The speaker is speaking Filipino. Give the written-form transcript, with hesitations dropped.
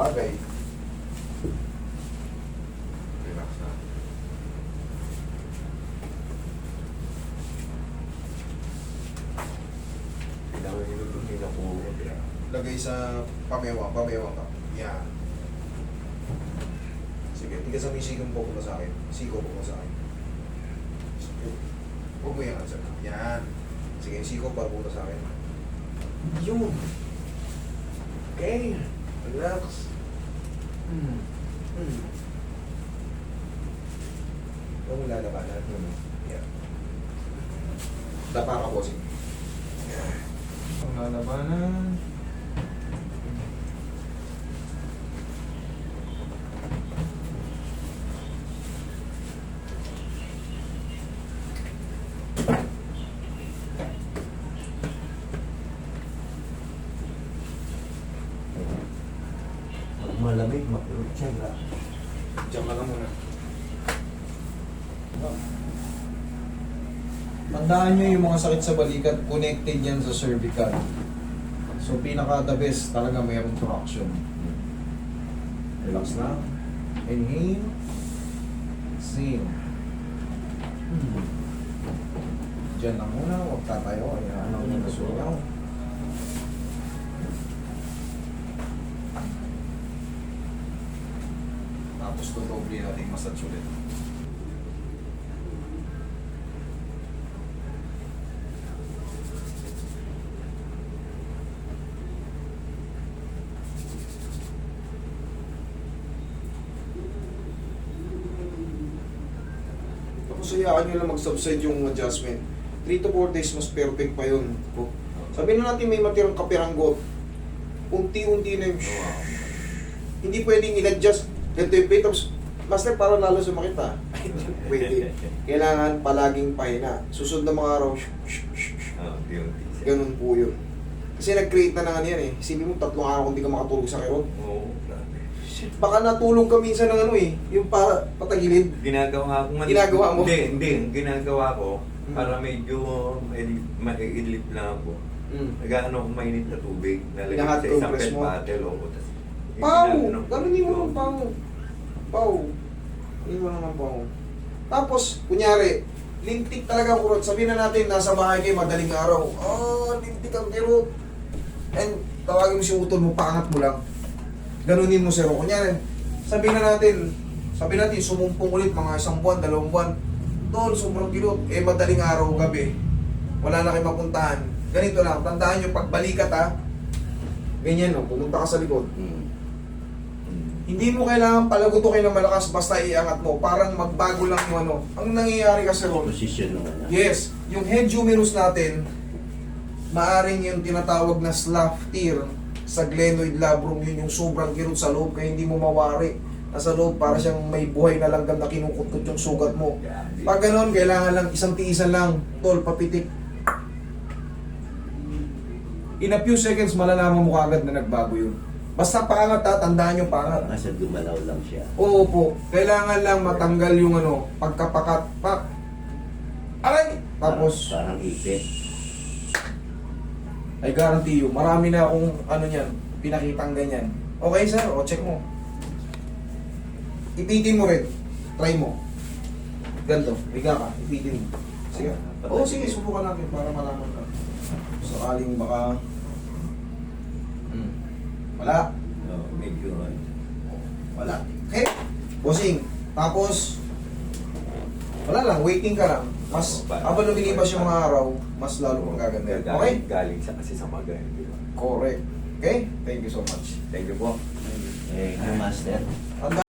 bagay. Relax na. Kailangan nyo nung pinapuha. Lagay sa pamewang ka. Yan. Sige, tigas ang sikong po ko sa akin. Siko po ko sa akin. Huwag mo yan, sir. Yan. Sige, siko pa po sa akin. Yun. Okay. Relax. Huwag mo lalabanan. Yan. Dapa ka po, sige. Ang lalabanan. Pag malamig, makulog siya. Diyan ka lang muna. Tandaan nyo yung mga sakit sa balikat, connected yan sa cervical. So, pinaka-the best talaga mayroong traction. Relax na. Inhale. Exhale. Diyan lang muna, huwag tatayo. Ayan, ang muna suyaw. Tapos tutuloy natin massage ulit. Tapos hayaan nyo lang mag-subside yung adjustment. 3 to 4 days mas perfect pa yun. Sabihin na natin may matirang kapiranggot. Unti-unti na yung hindi pwedeng in-adjust. Ganito yung pain. Tapos, master, para lalo sumakit ha. Pwede. Kailangan palaging pahinga. Susunod na mga araw, ganun po yun. Kasi nag-create na ng ano yan eh. Isipin mo, 3 araw kung di ka makatulog sa kirot. Oo, grabe. Baka natulog ka minsan ng ano eh. Yung para patagilid. Ginagawa ko man. Ginagawa mo? Hindi. Ang ginagawa ko, para medyo ma-idlip lang ako. Nag-ano akong mainit na tubig. Nalagay Pinahat sa isang compress pet mo? bottle. Oo, tas Pau! ginagano ko. Gano'n mo ng pau. Pau. Hindi mo ng pau. Tapos, kunyari, lintik talaga ang kurot. Sabihin na natin, nasa bahay kayo, madaling araw. Lintik ang kirot. And, tawagin mo si utol mo, pangat mo lang. Ganunin mo sir. Kunyari, sabihin natin, sumumpong ulit mga 1 buwan, 2 buwan. Tol, sobrang kirot. Madaling araw, gabi. Wala na kayo mapuntahan. Ganito lang, tandaan nyo, pagbalikat ha. Ganyan no, pumunta ka sa likod. Hindi mo kailangan palagutukin ng malakas basta iangat mo. Parang magbago lang yung ano. Ang nangyayari kasi ron, Position naman. yes, yung head humerus natin, maaring yung tinatawag na slough tear sa glenoid labrum, yun yung sobrang kirot sa loob kaya hindi mo mawari. Nasa loob para siyang may buhay na langgam na kinukutkot yung sugat mo. Pag ganon, kailangan lang isang tiisan lang, tol, papitik. In a few seconds, malalaman mo kagad na nagbago yun. Basta pangat ha, tandaan nyo pangat. Nasa gumalaw lang siya. Oo po. Kailangan lang matanggal yung ano, pagkapakat, pak. Aray! Tapos, Parang ipit. I guarantee you, marami na akong ano niyan, pinakitang ganyan. Okay sir, o check mo. Ipitin mo rin. Try mo. Ganto, higa ka, ipitin mo. Sige. Oo, sige, subukan natin para malaman ka. Sakaling baka... Wala. Medyo Wala. Okay? Bossing. Tapos, wala lang, waiting ka lang. Mas, habang lumilipas yung mga araw, mas lalo kang gaganda. Okay? Galing sa kasi sa maga. Di ba? Correct. Okay? Thank you so much. Thank you po. yung master.